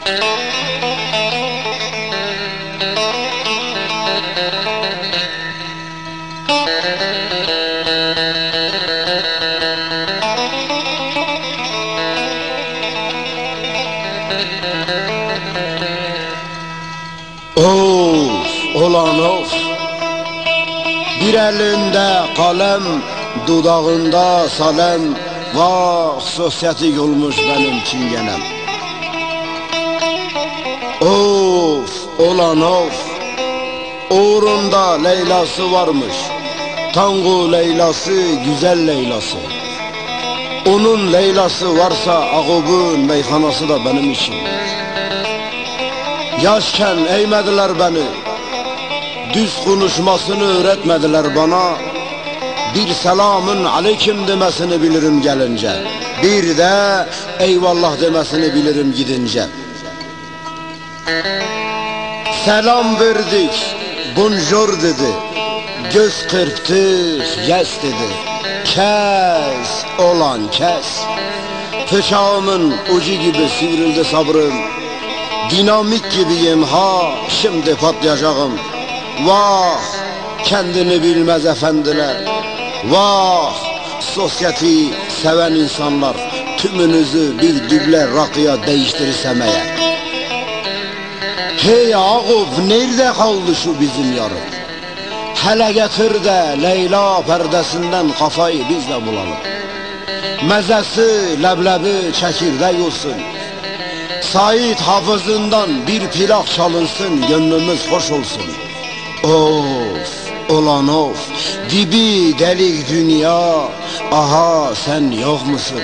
Of, olan of. Bir elinde kalem, dudağında salem. Vah, sosyetik olmuş benim çingenem. Of, olan of. Uğrunda Leyla'sı varmış. Tango Leyla'sı, güzel Leyla'sı. Onun Leyla'sı varsa Ağub'un meyhanası da benim işim. Yaşken eğmediler beni, düz konuşmasını öğretmediler bana. Bir selamın aleyküm demesini bilirim gelince, bir de eyvallah demesini bilirim gidince. Selam verdik, bonjour dedi, göz kırptık, yes dedi. Kes, olan kes. Bıçağımın ucu gibi sivrildi sabrım. Dinamik gibiyim ha, şimdi patlayacağım. Vah, kendini bilmez efendiler. Vah, sosyeti seven insanlar, tümünüzü bir düble rakıya değiştirsem eğer. Hey Ağub, nerede kaldı şu bizim yarım? Hele getir de Leyla perdesinden kafayı biz de bulalım. Mezesi leblebi çekirdek olsun. Said Hafız'ından bir plak çalınsın, gönlümüz hoş olsun. Of, olan of, dibi delik dünya, aha sen yok musun?